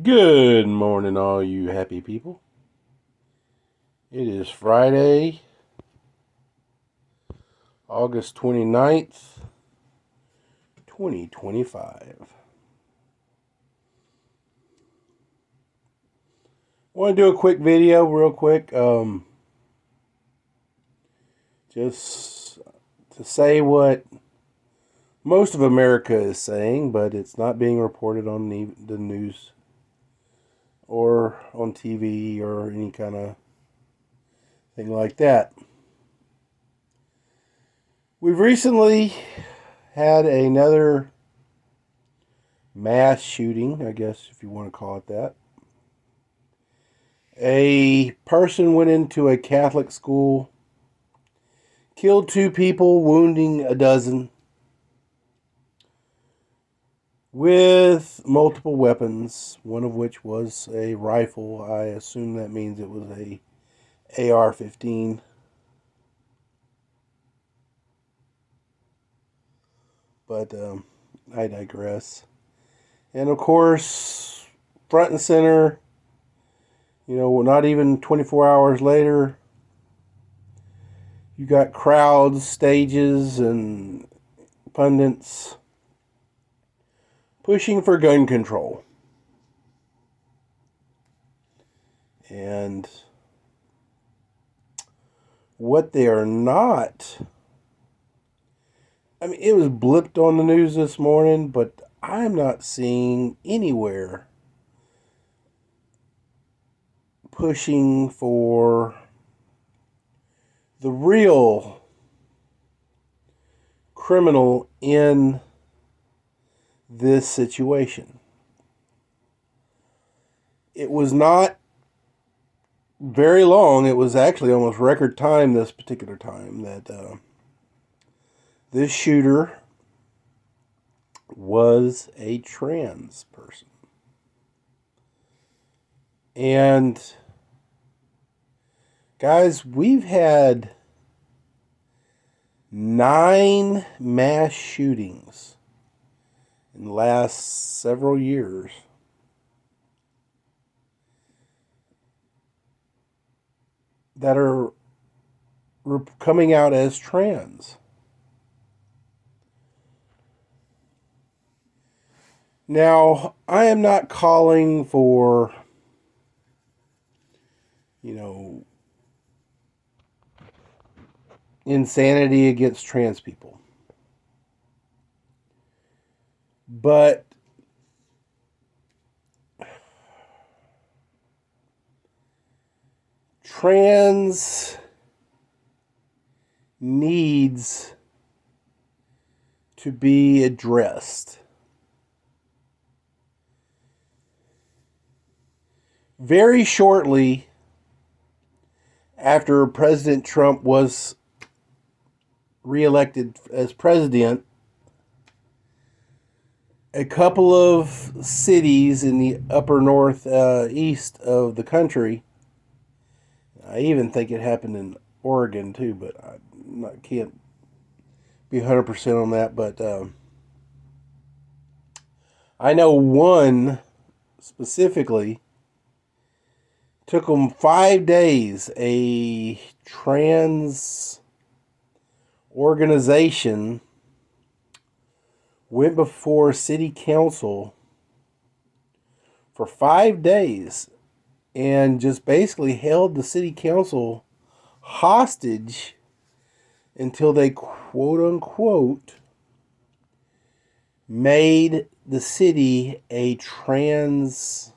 Good morning, all you happy people. It is Friday, August 29th, 2025. I want to do a quick video, real quick, just to say what most of America is saying, but it's not being reported on the news or on TV or any kind of thing like that. We've recently had another mass shooting, I guess, if you want to call it that. A person went into a Catholic school, killed two people, wounding a dozen, with multiple weapons, one of which was a rifle. I assume that means it was a AR-15. But I digress. And of course, front and center, not even 24 hours later, you got crowds, stages, and pundits pushing for gun control. And what they are not, it was blipped on the news this morning, but I'm not seeing anywhere pushing for the real criminal in this situation. It was not very long. It was actually almost record time this particular time that this shooter was a trans person. And guys, we've had 9 mass shootings in the last several years. That are coming out as trans. Now, I am not calling for, insanity against trans people. But trans needs to be addressed. Very shortly after President Trump was reelected as president, a couple of cities in the upper northeast of the country, I even think it happened in Oregon too, but I can't be 100% on that. But I know one specifically took them 5 days. A trans organization went before city council for 5 days and just basically held the city council hostage until they quote unquote made the city a trans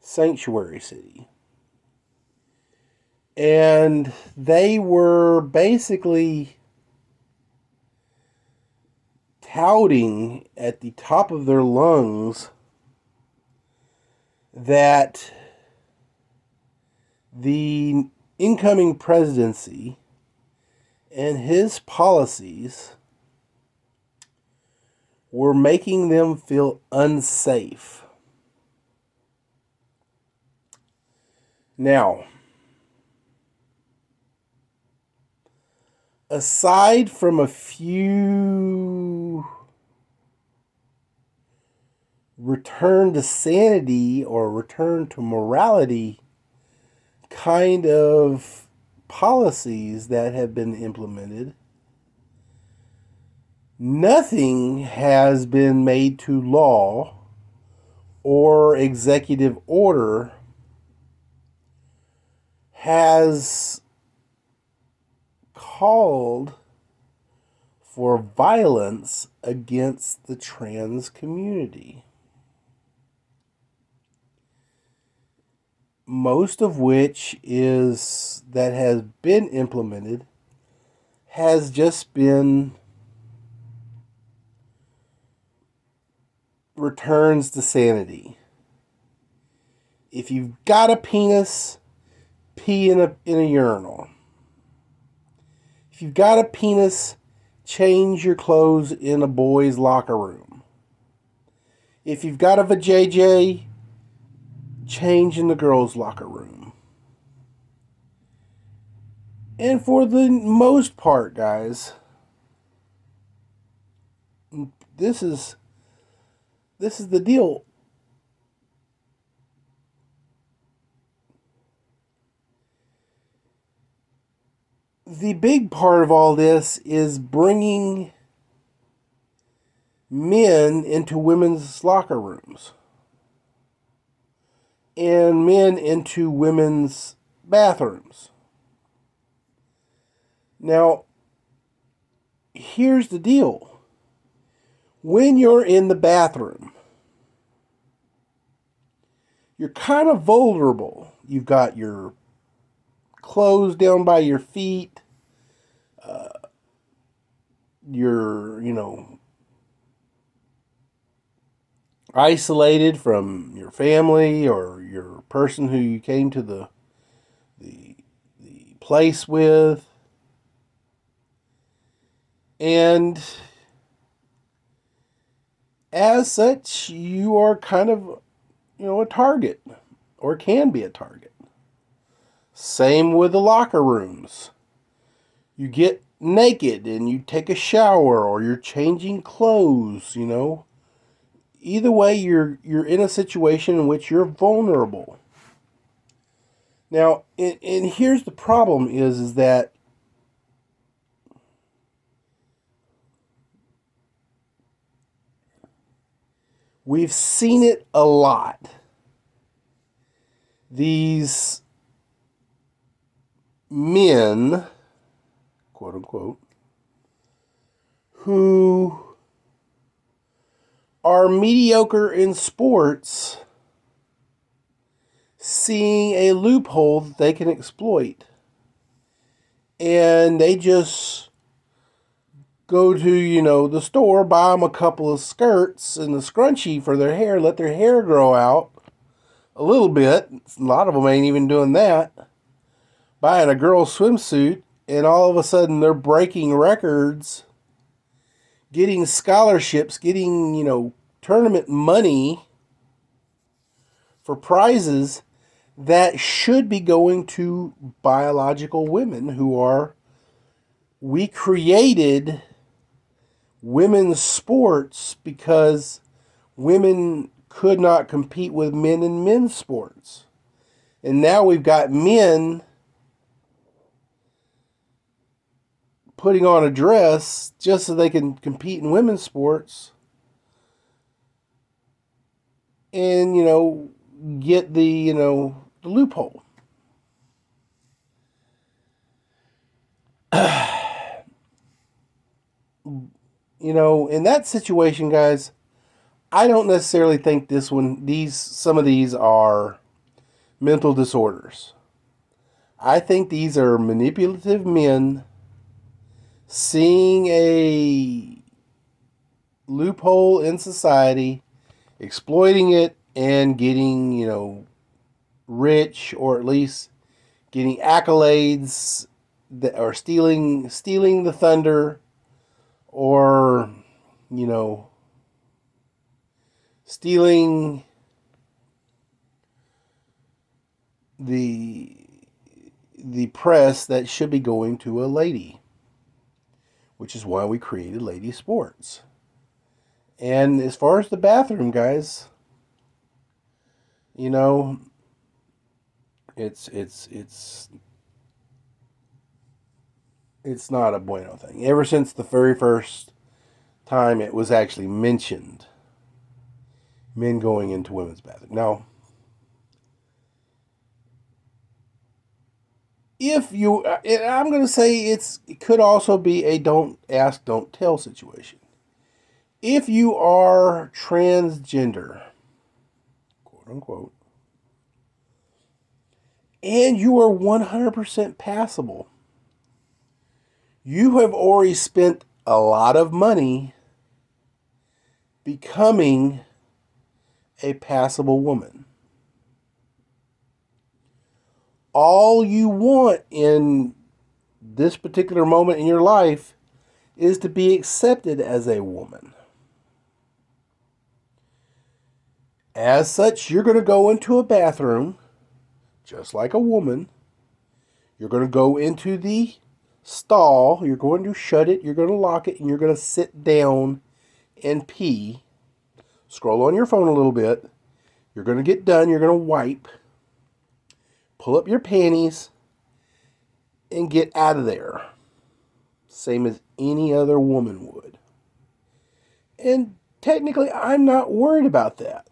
sanctuary city. And they were basically touting at the top of their lungs that the incoming presidency and his policies were making them feel unsafe. Now, aside from a few return to sanity or return to morality kind of policies that have been implemented, nothing has been made to law or executive order has called for violence against the trans community. Most of which is that has been implemented has just been returns to sanity. If you've got a penis, pee in a urinal. If you've got a penis, change your clothes in a boy's locker room. If you've got a vajayjay, change in the girls' locker room. And for the most part, guys, this is the deal. The big part of all this is bringing men into women's locker rooms and men into women's bathrooms. Now, here's the deal. When you're in the bathroom, you're kind of vulnerable. You've got your clothes down by your feet. You're, isolated from your family or your person who you came to the place with. And as such, you are kind of, a target or can be a target. Same with the locker rooms. You get naked and you take a shower or you're changing clothes, Either way, you're in a situation in which you're vulnerable. Now, and here's the problem is that we've seen it a lot. These men, quote unquote, who are mediocre in sports, seeing a loophole that they can exploit. And they just go to, the store, buy them a couple of skirts and a scrunchie for their hair, let their hair grow out a little bit. A lot of them ain't even doing that. Buying a girl's swimsuit, and all of a sudden they're breaking records, getting scholarships, getting, tournament money for prizes that should be going to biological women we created women's sports because women could not compete with men in men's sports. And now we've got men putting on a dress just so they can compete in women's sports and, get the loophole. In that situation, guys, I don't necessarily think some of these are mental disorders. I think these are manipulative men seeing a loophole in society, exploiting it, and getting, rich, or at least getting accolades that are stealing the thunder, or stealing the press that should be going to a lady. which is why we created Lady Sports. And as far as the bathroom, guys, you know, it's not a bueno thing. Ever since the very first time it was actually mentioned, men going into women's bathroom. Now, if you, I'm going to say it could also be a don't ask, don't tell situation. If you are transgender, quote unquote, and you are 100% passable, you have already spent a lot of money becoming a passable woman. All you want in this particular moment in your life is to be accepted as a woman. As such, you're going to go into a bathroom just like a woman. You're going to go into the stall. You're going to shut it. You're going to lock it. And you're going to sit down and pee. Scroll on your phone a little bit. You're going to get done. You're going to wipe. Pull up your panties. And get out of there. Same as any other woman would. And technically, I'm not worried about that.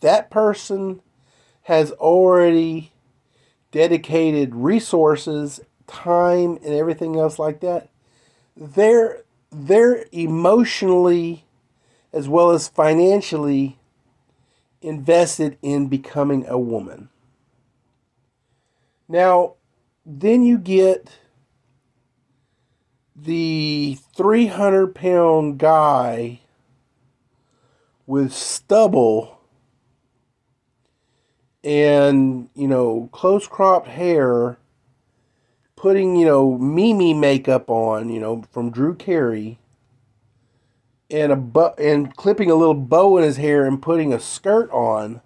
That person has already dedicated resources, time, and everything else like that. They're emotionally as well as financially invested in becoming a woman. Now, then you get the 300-pound guy with stubble and, close cropped hair, putting, Mimi makeup on, from Drew Carey, and and clipping a little bow in his hair and putting a skirt on,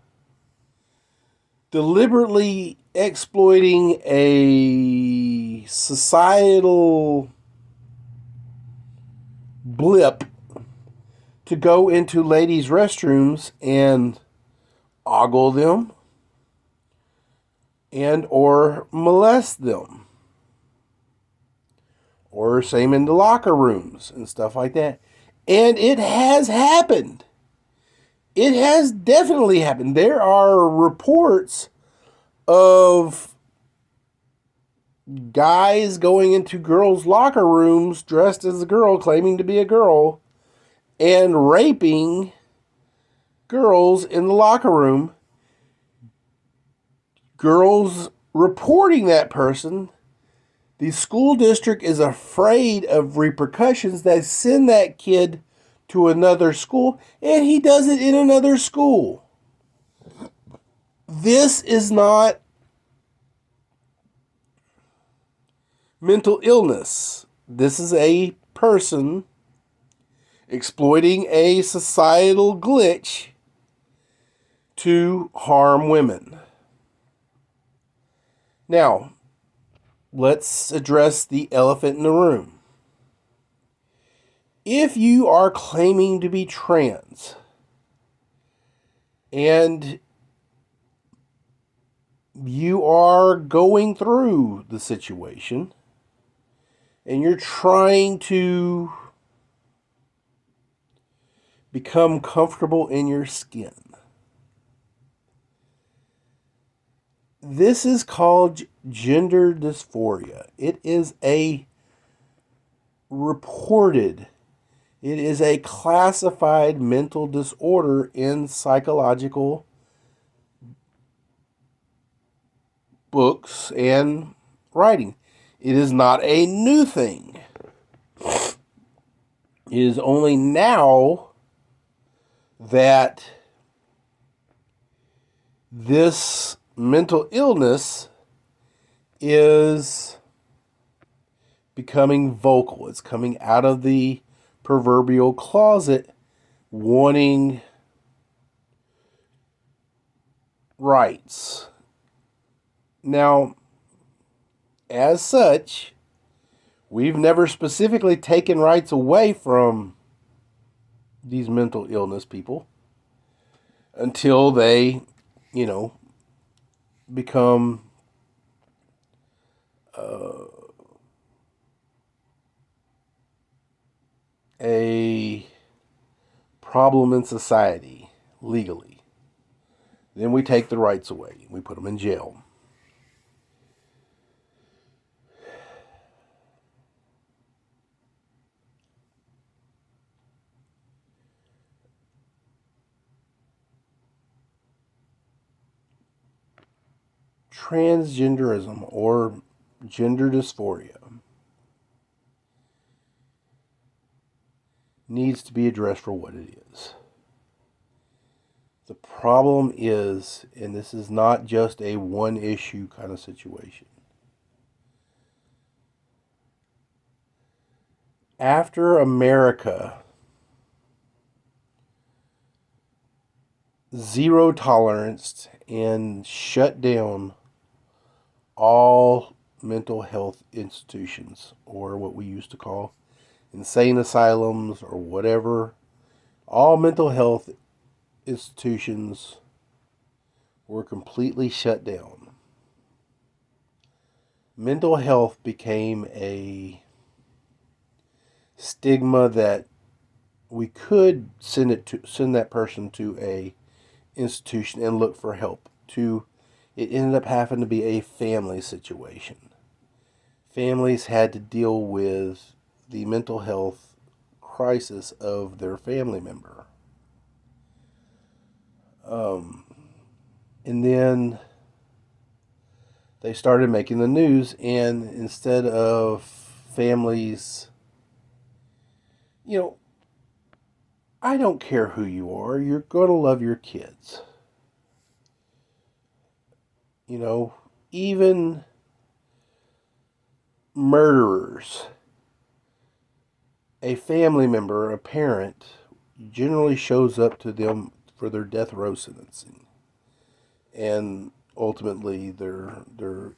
deliberately exploiting a societal blip to go into ladies' restrooms and ogle them and or molest them. Or same in the locker rooms and stuff like that. And it has happened. It has definitely happened. There are reports of guys going into girls' locker rooms dressed as a girl, claiming to be a girl, and raping girls in the locker room. Girls reporting that person. The school district is afraid of repercussions. They send that kid to another school, and he does it in another school. This is not mental illness. This is a person exploiting a societal glitch to harm women. Now, let's address the elephant in the room. If you are claiming to be trans and you are going through the situation and you're trying to become comfortable in your skin, this is called gender dysphoria. It is a classified mental disorder in psychological books and writing. It is not a new thing. It is only now that this mental illness is becoming vocal. It's coming out of the proverbial closet, wanting rights. Now, as such, We've never specifically taken rights away from these mental illness people until they, you know, become a problem in society legally. Then we take the rights away. We put them in jail. Transgenderism or gender dysphoria needs to be addressed for what it is. The problem is, and this is not just a one issue kind of situation. After America zero tolerance and shut down all mental health institutions, or what we used to call insane asylums or whatever, all mental health institutions were completely shut down. Mental health became a stigma that we could send that person to a institution and look for help. It ended up having to be a family situation. Families had to deal with the mental health crisis of their family member. And then they started making the news, and instead of families, I don't care who you are, you're going to love your kids. Even murderers, a family member, a parent, generally shows up to them for their death row sentencing. And ultimately, their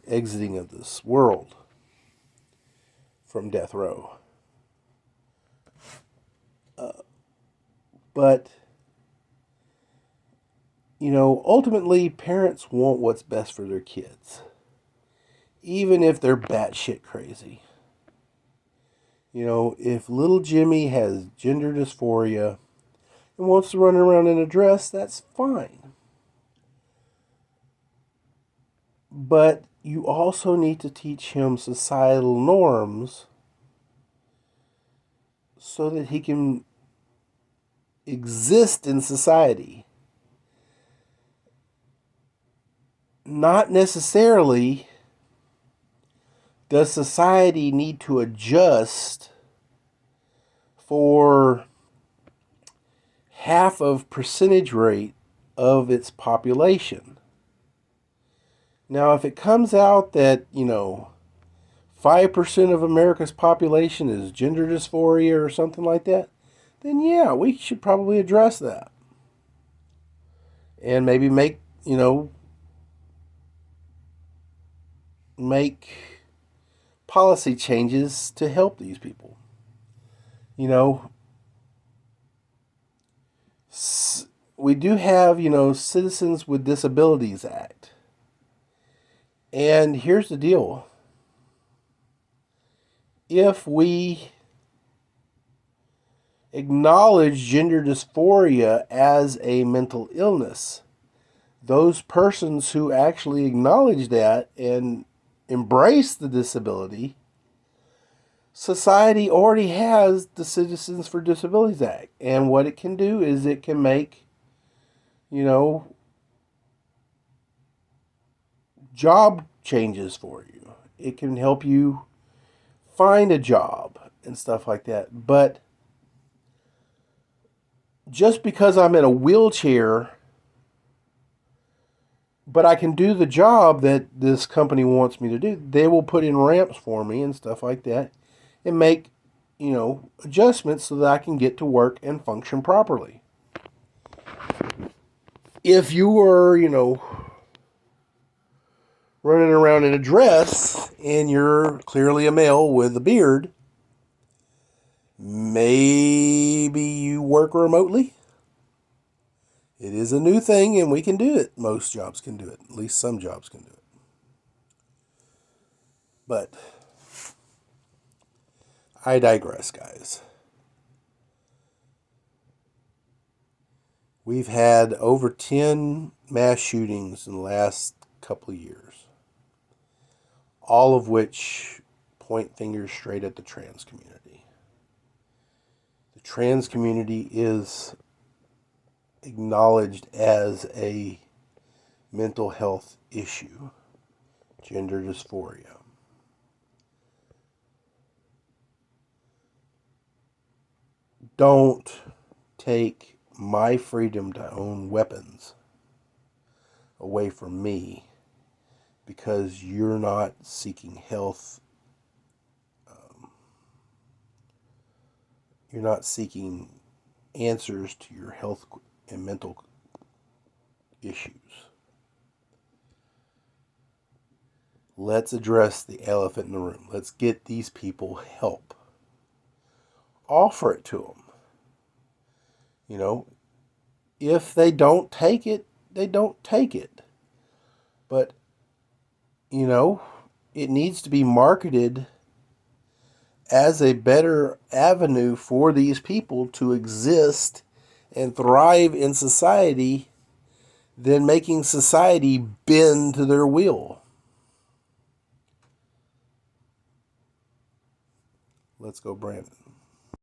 exiting of this world from death row. But, ultimately, parents want what's best for their kids, even if they're batshit crazy. If little Jimmy has gender dysphoria and wants to run around in a dress, that's fine. But you also need to teach him societal norms so that he can exist in society. Not necessarily does society need to adjust for half of percentage rate of its population. Now, if it comes out that, 5% of America's population is gender dysphoria or something like that, then yeah, we should probably address that. And maybe make policy changes to help these people. We do have, Citizens with Disabilities Act. And here's the deal. If we acknowledge gender dysphoria as a mental illness, those persons who actually acknowledge that and embrace the disability, society already has the Citizens for Disabilities Act. And what it can do is it can make, job changes for you. It can help you find a job and stuff like that. But just because I'm in a wheelchair, but I can do the job that this company wants me to do, they will put in ramps for me and stuff like that and make, adjustments so that I can get to work and function properly. If you were, running around in a dress and you're clearly a male with a beard, maybe you work remotely. It is a new thing and we can do it. Most jobs can do it. At least some jobs can do it. But I digress, guys. We've had over 10 mass shootings in the last couple of years, all of which point fingers straight at the trans community. The trans community is acknowledged as a mental health issue, gender dysphoria. Don't take my freedom to own weapons away from me because you're not seeking health. You're not seeking answers to your health and mental issues. Let's address the elephant in the room. Let's get these people help. Offer it to them. You know, if they don't take it, they don't take it. But, you know, it needs to be marketed as a better avenue for these people to exist and thrive in society than making society bend to their will. Let's go, Brandon.